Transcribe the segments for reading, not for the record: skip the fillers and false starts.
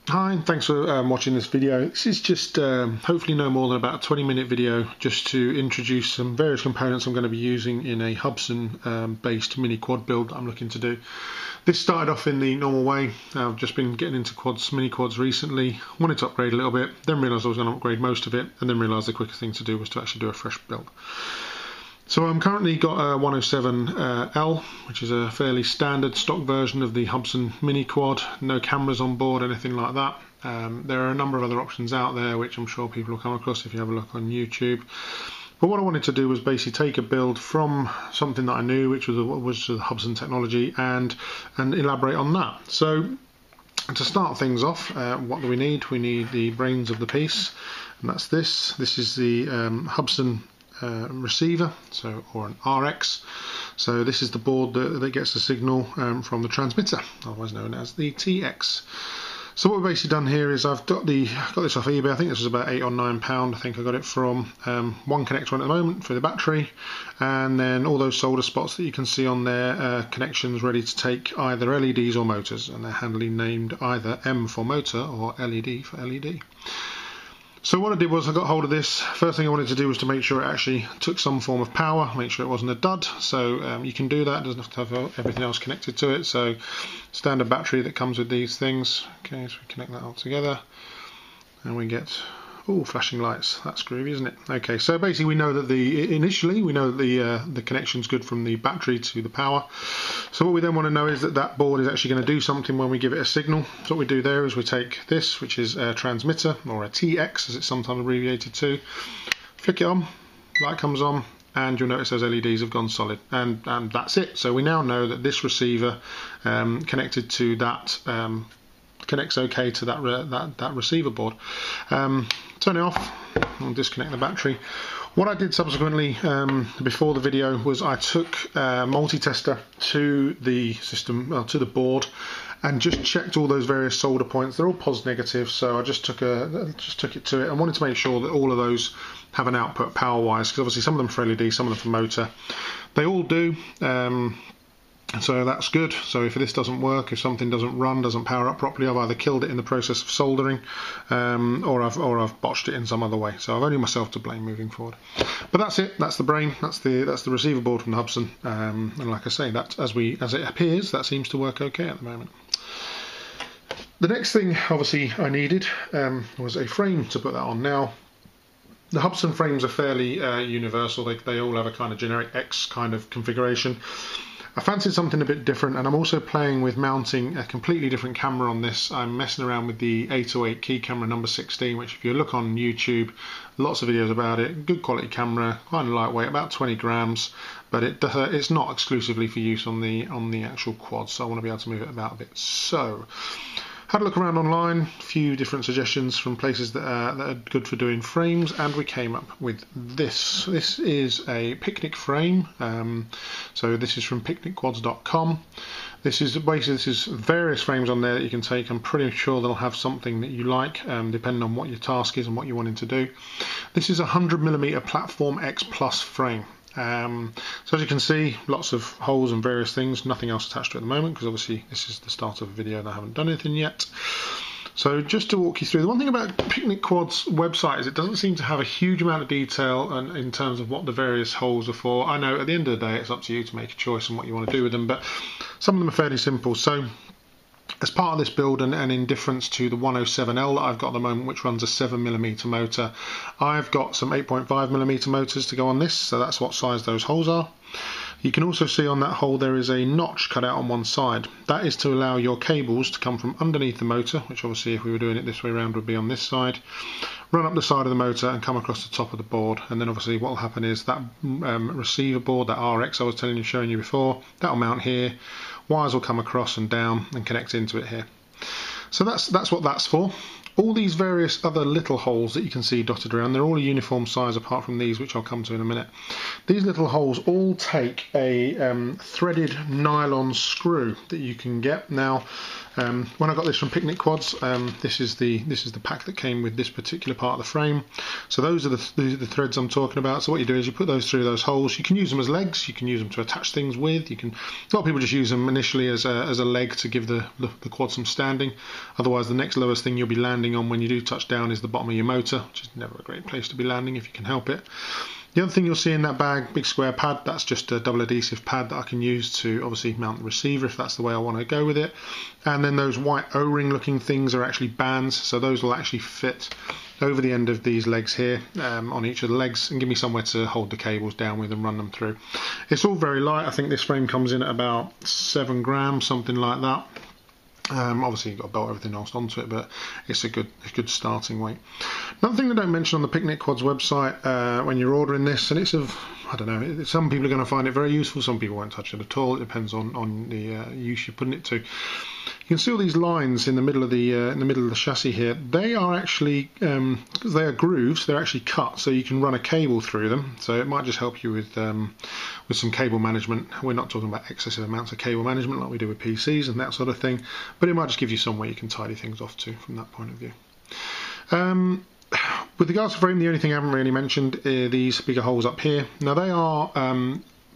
Hi, and thanks for watching this video. This is just hopefully no more than about a 20-minute video just to introduce some various components I'm going to be using in a Hubsan based mini quad build that I'm looking to do. This started off in the normal way. I've just been getting into mini quads recently, wanted to upgrade a little bit, then realised I was going to upgrade most of it, and then realised the quickest thing to do was to actually do a fresh build. So I'm currently got a 107L, which is a fairly standard stock version of the Hubsan mini quad, no cameras on board, anything like that. There are a number of other options out there which I'm sure people will come across if you have a look on YouTube. But what I wanted to do was basically take a build from something that I knew, which was the Hubsan technology, and elaborate on that. So to start things off, what do we need? We need the brains of the piece, and that's this. This is the Hubsan receiver, or an RX. So this is the board that gets the signal from the transmitter, otherwise known as the TX. So what we've basically done here is I've got this off eBay. I think this was about £8 or £9. I think I got it from one connector on at the moment for the battery, and then all those solder spots that you can see on there, connections ready to take either LEDs or motors, and they're handily named either M for motor or LED for LED. So what I did was I got hold of this. First thing I wanted to do was to make sure it actually took some form of power, make sure it wasn't a dud. So you can do that, it doesn't have to have everything else connected to it. So standard battery that comes with these things. Okay, so we connect that all together and we get, oh, flashing lights. That's groovy, isn't it? Okay, so basically we know that initially we know that the connection's good from the battery to the power. So what we then want to know is that that board is actually going to do something when we give it a signal. So what we do there is we take this, which is a transmitter, or a TX as it's sometimes abbreviated to, flick it on, light comes on, and you'll notice those LEDs have gone solid, and that's it. So we now know that this receiver connected to that connects okay to that receiver board. Turn it off and disconnect the battery. What I did subsequently before the video was I took a multi-tester to the system, to the board, and just checked all those various solder points. They're all positive, negative, so I just took it to it and wanted to make sure that all of those have an output power-wise, because obviously some of them for LED, some of them for motor. They all do. So that's good. So if this doesn't work, if something doesn't run, doesn't power up properly, I've either killed it in the process of soldering, or I've botched it in some other way. So I've only myself to blame moving forward. But that's it. That's the brain. That's the receiver board from the Hubsan. And like I say, that as it appears, that seems to work okay at the moment. The next thing, obviously, I needed was a frame to put that on. Now, the Hubsan frames are fairly universal. They all have a kind of generic X kind of configuration. I fancied something a bit different, and I'm also playing with mounting a completely different camera on this. I'm messing around with the 808 key camera number 16, which if you look on YouTube, lots of videos about it. Good quality camera, quite lightweight, about 20 grams, but it's not exclusively for use on the actual quad, so I want to be able to move it about a bit. So had a look around online, a few different suggestions from places that are good for doing frames, and we came up with this. This is a picnic frame. So this is from picnicquads.com. This is various frames on there that you can take. I'm pretty sure they'll have something that you like, depending on what your task is and what you're wanting to do. This is a 100mm Platform X Plus frame. So as you can see, lots of holes and various things, nothing else attached to it at the moment, because obviously this is the start of a video and I haven't done anything yet. So just to walk you through, the one thing about Picnic Quad's website is it doesn't seem to have a huge amount of detail in terms of what the various holes are for. I know at the end of the day it's up to you to make a choice on what you want to do with them, but some of them are fairly simple. So as part of this build, and in difference to the 107L that I've got at the moment, which runs a 7mm motor, I've got some 8.5mm motors to go on this, so that's what size those holes are. You can also see on that hole there is a notch cut out on one side. That is to allow your cables to come from underneath the motor, which obviously if we were doing it this way around would be on this side, run up the side of the motor and come across the top of the board, and then obviously what will happen is that receiver board, that RX I was showing you before, that will mount here, wires will come across and down and connect into it here. So that's what that's for. all these various other little holes that you can see dotted around, they're all a uniform size apart from these, which I'll come to in a minute. These little holes all take a threaded nylon screw that you can get. Now, when I got this from Picnic Quads, this is the pack that came with this particular part of the frame. So those are the threads I'm talking about. So what you do is you put those through those holes. You can use them as legs. You can use them to attach things with. A lot of people just use them initially as a leg to give the quad some standing. Otherwise, the next lowest thing you'll be landing on when you do touch down is the bottom of your motor, which is never a great place to be landing if you can help it. The other thing you'll see in that bag, big square pad, that's just a double adhesive pad that I can use to obviously mount the receiver if that's the way I want to go with it. And then those white O-ring looking things are actually bands, so those will actually fit over the end of these legs here, on each of the legs, and give me somewhere to hold the cables down with and run them through. It's all very light. I think this frame comes in at about 7 grams, something like that. Obviously you've got to belt everything else onto it, but it's a good starting weight. Another thing they don't mention on the Picnic Quads website when you're ordering this, and I don't know, some people are going to find it very useful, some people won't touch it at all. It depends on the use you're putting it to. You can see all these lines in the middle of the chassis here. They are actually, because they are grooves, they're actually cut, so you can run a cable through them. So it might just help you with some cable management. We're not talking about excessive amounts of cable management like we do with PCs and that sort of thing, but it might just give you some way you can tidy things off to from that point of view. With regards to frame, the only thing I haven't really mentioned are these bigger holes up here. Now they are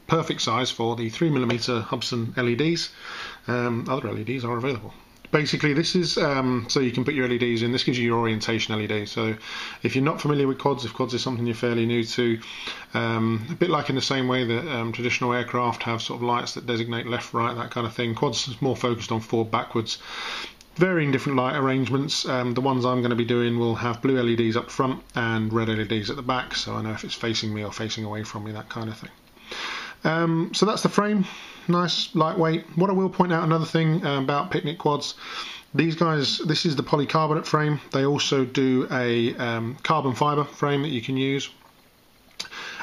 perfect size for the 3mm Hubsan LEDs. Other LEDs are available. Basically this is so you can put your LEDs in. This gives you your orientation LED. So if you're not familiar with quads, if quads is something you're fairly new to, a bit like in the same way that traditional aircraft have sort of lights that designate left, right, that kind of thing, quads is more focused on forward, backwards. Varying different light arrangements. The ones I'm going to be doing will have blue LEDs up front and red LEDs at the back, so I know if it's facing me or facing away from me, that kind of thing. So that's the frame. Nice, lightweight. What I will point out, another thing about Picnic Quads, these guys, this is the polycarbonate frame. They also do a carbon fibre frame that you can use.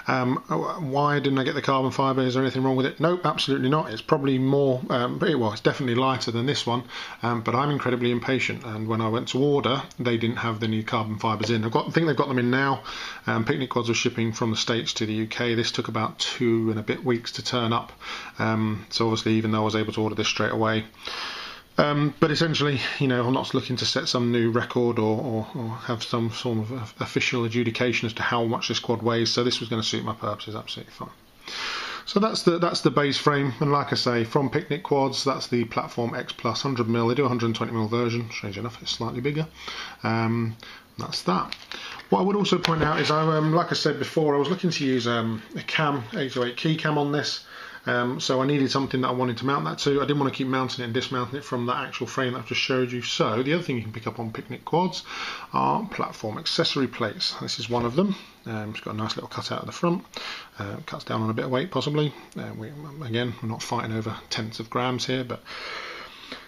Why didn't I get the carbon fibre? Is there anything wrong with it? Nope, absolutely not. It's probably more, well, it's definitely lighter than this one, but I'm incredibly impatient, and when I went to order, they didn't have the new carbon fibres in. I think they've got them in now. Picnic Quads were shipping from the States to the UK. This took about 2 and a bit weeks to turn up, so obviously even though I was able to order this straight away, but essentially, you know, I'm not looking to set some new record or have some sort of official adjudication as to how much this quad weighs, so this was going to suit my purposes absolutely fine. So that's the base frame, and like I say, from Picnic Quads, that's the Platform X Plus 100mm. They do a 120mm version, strange enough it's slightly bigger. That's that. What I would also point out is, like I said before, I was looking to use a cam, 808 key cam on this. So I needed something that I wanted to mount that to. I didn't want to keep mounting it and dismounting it from that actual frame that I've just showed you. So the other thing you can pick up on Picnic Quads are platform accessory plates. This is one of them. It's got a nice little cutout at the front. Cuts down on a bit of weight possibly. Again, we're not fighting over tenths of grams here, but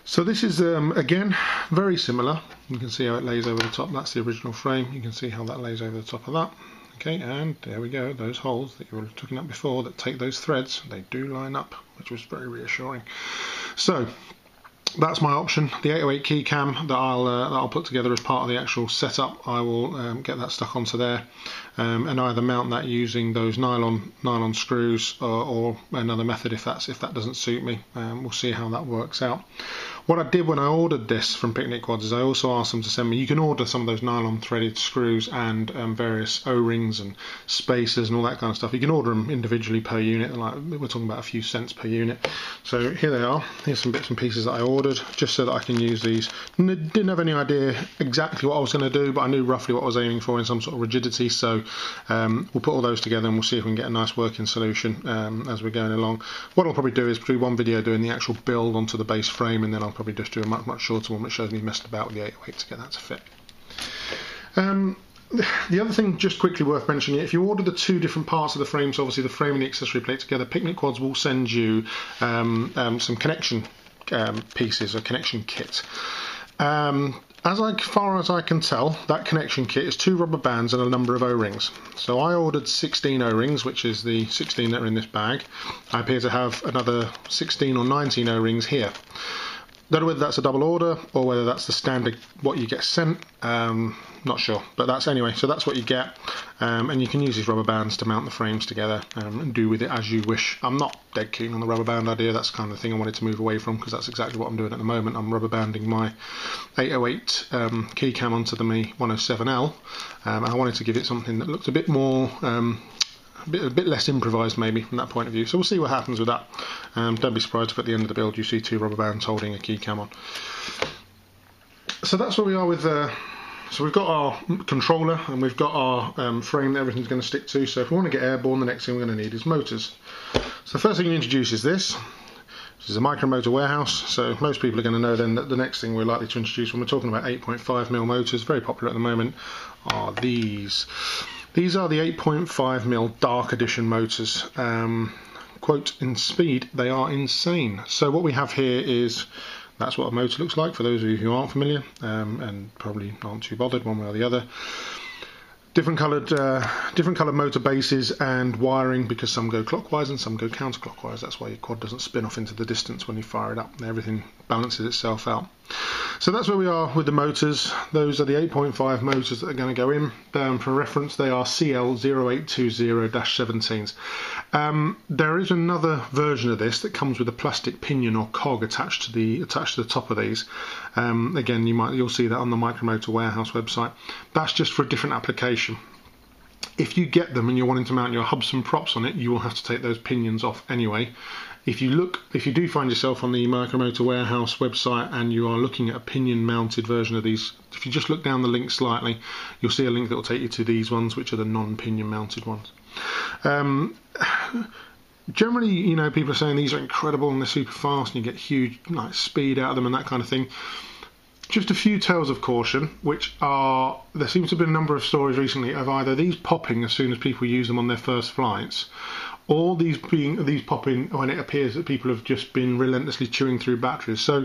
so this is again very similar. You can see how it lays over the top. That's the original frame. You can see how that lays over the top of that. Okay, and there we go, those holes that you were looking at before that take those threads, they do line up, which was very reassuring. So that's my option, the 808 key cam that I'll put together as part of the actual setup. I will get that stuck onto there and either mount that using those nylon screws or another method if that doesn't suit me. We'll see how that works out. What I did when I ordered this from Picnic Quads is I also asked them to send me, you can order some of those nylon threaded screws and various O-rings and spacers and all that kind of stuff. You can order them individually per unit, like we're talking about a few cents per unit. So here they are. Here's some bits and pieces that I ordered just so that I can use these. Didn't have any idea exactly what I was going to do, but I knew roughly what I was aiming for in some sort of rigidity. So we'll put all those together and we'll see if we can get a nice working solution as we're going along. What I'll probably do is do one video doing the actual build onto the base frame, and then I'll probably just do a much shorter one which shows me messed about with the 808 to get that to fit. The other thing just quickly worth mentioning, if you order the 2 different parts of the frame, so obviously the frame and the accessory plate together, Picnic Quads will send you some connection pieces, a connection kit. As far as I can tell, that connection kit is 2 rubber bands and a number of O-rings. So I ordered 16 O-rings, which is the 16 that are in this bag. I appear to have another 16 or 19 O-rings here. Don't know whether that's a double order or whether that's the standard what you get sent. Not sure, but that's anyway. So that's what you get, and you can use these rubber bands to mount the frames together and do with it as you wish. I'm not dead keen on the rubber band idea. That's the kind of thing I wanted to move away from, because that's exactly what I'm doing at the moment. I'm rubber banding my 808 key cam onto the Mi 107L. I wanted to give it something that looked a bit more. A bit less improvised maybe from that point of view, so we'll see what happens with that. Don't be surprised if at the end of the build you see 2 rubber bands holding a key cam on. So that's where we are with so we've got our controller and we've got our frame that everything's going to stick to. So if we want to get airborne, the next thing we're going to need is motors. So the first thing we introduce is this. This is a micro motor warehouse, so most people are going to know then that the next thing we're likely to introduce when we're talking about 8.5mm motors, very popular at the moment, are these. These are the 8.5mm dark edition motors. Quote, in speed, they are insane. So what we have here is, that's what a motor looks like for those of you who aren't familiar, and probably aren't too bothered one way or the other. Different coloured motor bases and wiring, because some go clockwise and some go counterclockwise. That's why your quad doesn't spin off into the distance when you fire it up. Everything balances itself out. So that's where we are with the motors. Those are the 8.5 motors that are going to go in. For reference, they are CL0820-17s. There is another version of this that comes with a plastic pinion or cog attached to the top of these. Again, you'll see that on the Micromotor Warehouse website. That's just for a different application. If you get them and you're wanting to mount your Hubsan props on it, you will have to take those pinions off anyway. If you do find yourself on the Micromotor Warehouse website and you are looking at a pinion mounted version of these, if you just look down the link slightly, you'll see a link that will take you to these ones, which are the non-pinion mounted ones. Generally, you know, people are saying these are incredible and they're super fast and you get huge speed out of them and that kind of thing. Just a few tales of caution, which are, there seems to have been a number of stories recently of either these popping as soon as people use them on their first flights, or these popping when it appears that people have just been relentlessly chewing through batteries. So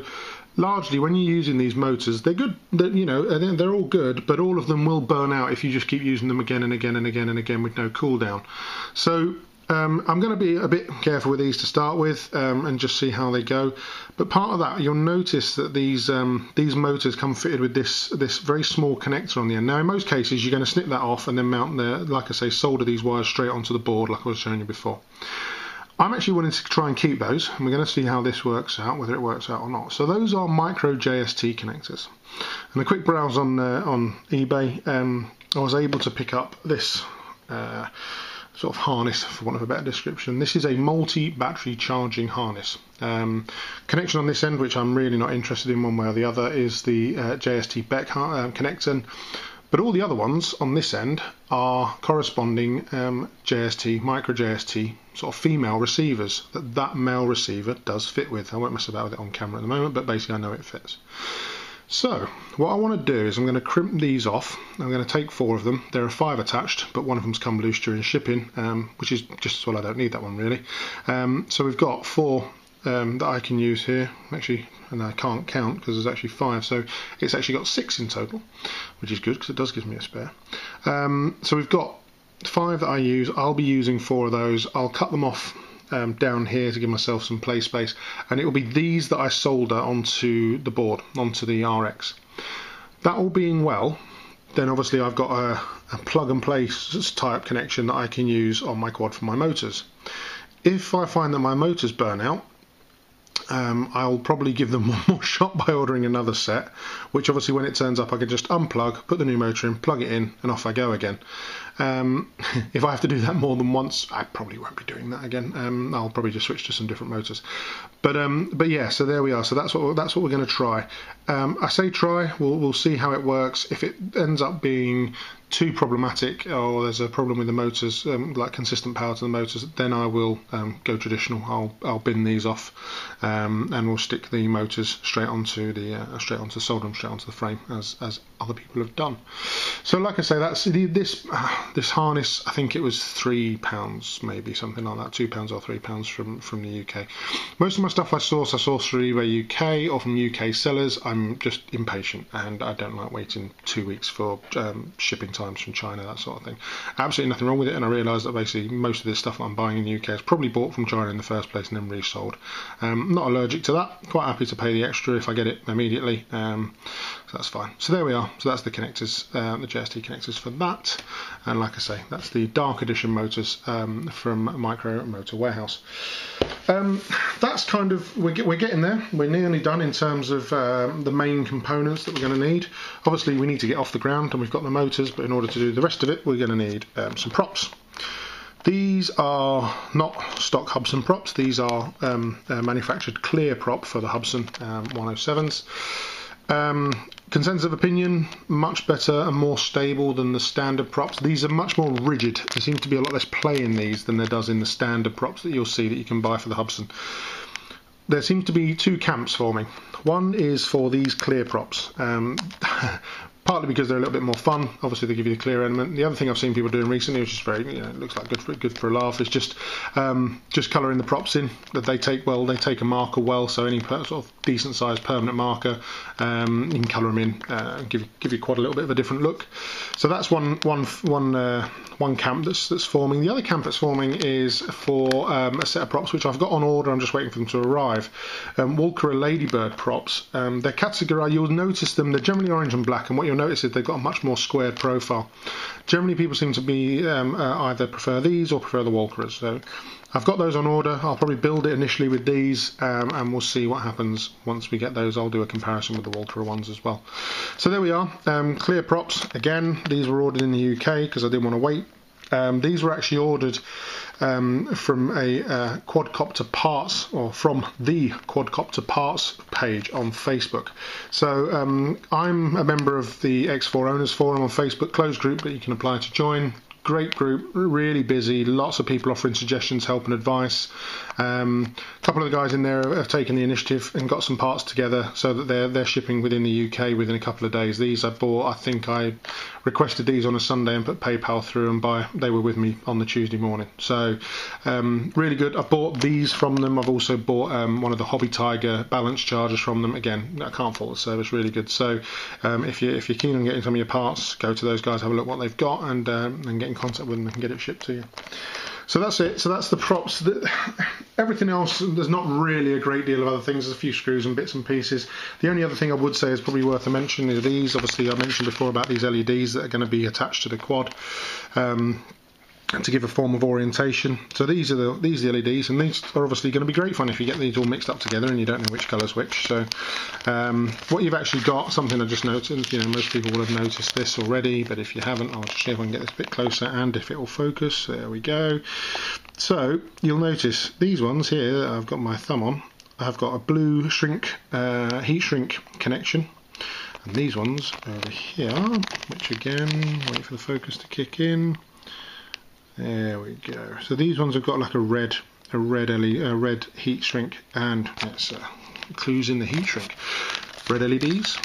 largely when you're using these motors, they're good, they're all good, but all of them will burn out if you just keep using them again and again and again and again with no cooldown. So I'm going to be a bit careful with these to start with, and just see how they go. But part of that, you'll notice that these motors come fitted with this very small connector on the end. Now, in most cases, you're going to snip that off and then mount like I say, solder these wires straight onto the board, like I was showing you before. I'm actually wanting to try and keep those, and we're going to see how this works out, whether it works out or not. So those are micro JST connectors. And a quick browse on eBay, I was able to pick up this sort of harness, for want of a better description. This is a multi-battery charging harness. Connection on this end, which I'm really not interested in one way or the other, is the JST Beck connector. But all the other ones on this end are corresponding JST, micro JST sort of female receivers that male receiver does fit with. I won't mess about with it on camera at the moment, but basically I know it fits. So what I want to do is I'm going to crimp these off. I'm going to take 4 of them. There are 5 attached, but one of them's come loose during shipping, which is just as well I don't need that one really. So we've got 4 that I can use here, actually, and I can't count because there's actually 5, so it's actually got 6 in total, which is good because it does give me a spare. So we've got 5 that I use. I'll be using 4 of those. I'll cut them off down here to give myself some play space, and it will be these that I solder onto the board, onto the RX. That all being well, then obviously I've got a plug and play type connection that I can use on my quad for my motors. If I find that my motors burn out, I'll probably give them one more shot by ordering another set, which obviously when it turns up I can just unplug, put the new motor in, plug it in, and off I go again. If I have to do that more than once, I probably won't be doing that again. I'll probably just switch to some different motors. But yeah, so there we are. So that's what we're going to try. I say try. We'll see how it works. If it ends up being too problematic, or there's a problem with the motors, like consistent power to the motors, then I will go traditional. I'll bin these off, and we'll stick the motors straight onto solder them straight onto the frame, as other people have done. So like I say, that's this harness, I think it was £3, maybe something like that, £2 or £3 from the UK. Most of my stuff I source through eBay UK or from UK sellers. I'm just impatient and I don't like waiting 2 weeks for shipping times from China, that sort of thing. Absolutely nothing wrong with it, and I realise that basically most of this stuff that I'm buying in the UK is probably bought from China in the first place and then resold. Not allergic to that, quite happy to pay the extra if I get it immediately, so that's fine. So there we are, so that's the connectors, the JST connectors for that, and like I say, that's the Dark Edition motors from Micro Motor Warehouse. That's kind of, we're getting there, we're nearly done in terms of the main components that we're going to need. Obviously we need to get off the ground and we've got the motors, but in order to do the rest of it we're going to need some props. These are not stock Hubsan props, these are manufactured clear prop for the Hubsan 107s. Consensus of opinion, much better and more stable than the standard props. These are much more rigid. There seems to be a lot less play in these than there does in the standard props that you'll see that you can buy for the Hubsan. There seems to be two camps forming. One is for these clear props. Partly because they're a little bit more fun. Obviously they give you the clear element. The other thing I've seen people doing recently, which is very, it looks like good for a laugh, is just colouring the props in. That they take well, they take a marker well. So any sort of decent sized permanent marker, you can colour them in, and give your quad a little bit of a different look. So that's one camp that's forming. The other camp that's forming is for a set of props which I've got on order. I'm just waiting for them to arrive. Walker Ladybird props. They're categorised. You'll notice them. They're generally orange and black, and what you'll notice is they've got a much more squared profile. Generally people seem to be either prefer these or prefer the Walkers, so I've got those on order. I'll probably build it initially with these, and we'll see what happens once we get those. I'll do a comparison with the Walter ones as well. So there we are, clear props. Again, these were ordered in the UK because I didn't want to wait. These were actually ordered from a quadcopter parts, or from the quadcopter parts page on Facebook. So I'm a member of the X4 Owners Forum on Facebook, closed group that you can apply to join. Great group, really busy, lots of people offering suggestions, help and advice. A couple of the guys in there have taken the initiative and got some parts together so that they're shipping within the UK within a couple of days. These I bought, I think I requested these on a Sunday and put PayPal through, and they were with me on the Tuesday morning. So really good. I bought these from them. I've also bought one of the Hobby Tiger balance chargers from them. Again, I can't fault the service, really good. So if you're keen on getting some of your parts, go to those guys, have a look what they've got, and get in contact with them and get it shipped to you. So that's it. So that's the props. Everything else, there's not really a great deal of other things. There's a few screws and bits and pieces. The only other thing I would say is probably worth a mention is these. Obviously, I mentioned before about these LEDs that are going to be attached to the quad to give a form of orientation. So these are the LEDs, and these are obviously going to be great fun if you get these all mixed up together and you don't know which colour's which. So what you've actually got, something I just noticed, most people will have noticed this already, but if you haven't, I'll just see if I can get this a bit closer and if it will focus. There we go. So you'll notice these ones here that I've got my thumb on, I've got a blue shrink, heat shrink connection. And these ones over here, which again, wait for the focus to kick in. There we go. So these ones have got like a red heat shrink, and it's clues in the heat shrink. Red LEDs,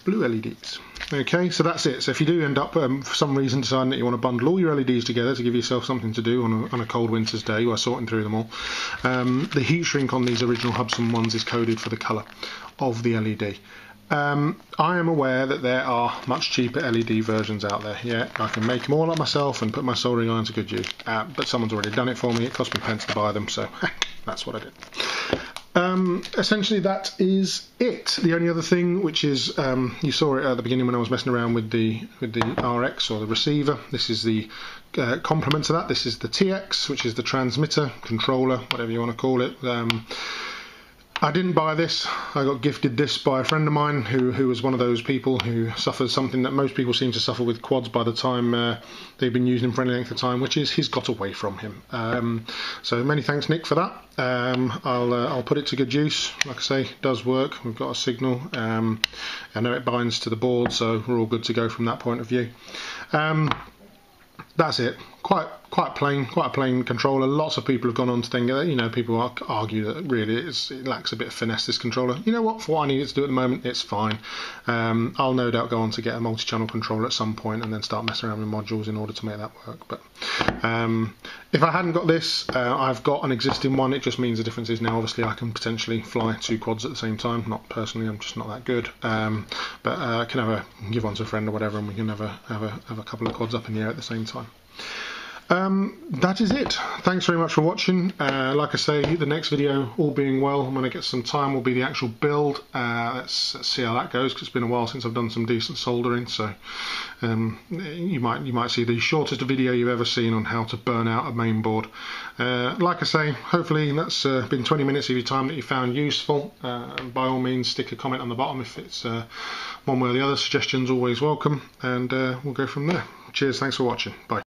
blue LEDs. Okay, so that's it. So if you do end up for some reason deciding that you want to bundle all your LEDs together to give yourself something to do on a cold winter's day while sorting through them all, the heat shrink on these original Hubsan ones is coded for the colour of the LED. I am aware that there are much cheaper LED versions out there. Yeah, I can make them all up myself and put my soldering iron to good use, but someone's already done it for me. It cost me pence to buy them, so that's what I did. Essentially that is it. The only other thing, which is you saw it at the beginning when I was messing around with the RX or the receiver. This is the complement to that. This is the TX, which is the transmitter, controller, whatever you want to call it. I didn't buy this. I got gifted this by a friend of mine who was one of those people who suffers something that most people seem to suffer with quads by the time they've been using them for any length of time, which is he's got away from him. So many thanks, Nick, for that. I'll put it to good use. Like I say, it does work. We've got a signal. I know it binds to the board, so we're all good to go from that point of view. That's it. quite a plain controller. Lots of people have gone on to think, you know, people argue that really it lacks a bit of finesse, this controller. You know what, for what I need it to do at the moment, it's fine. I'll no doubt go on to get a multi-channel controller at some point and then start messing around with modules in order to make that work. But if I hadn't got this, I've got an existing one. It just means the difference is now obviously I can potentially fly 2 quads at the same time. Not personally, I'm just not that good, but I can give one to a friend or whatever, and we can have a couple of quads up in the air at the same time. That is it. Thanks very much for watching. Like I say, the next video, all being well, when I get some time, will be the actual build. Let's see how that goes, because it's been a while since I've done some decent soldering. So you might see the shortest video you've ever seen on how to burn out a main board. Like I say, hopefully that's been 20 minutes of your time that you found useful. By all means, stick a comment on the bottom if it's one way or the other. Suggestions always welcome, and we'll go from there. Cheers. Thanks for watching. Bye.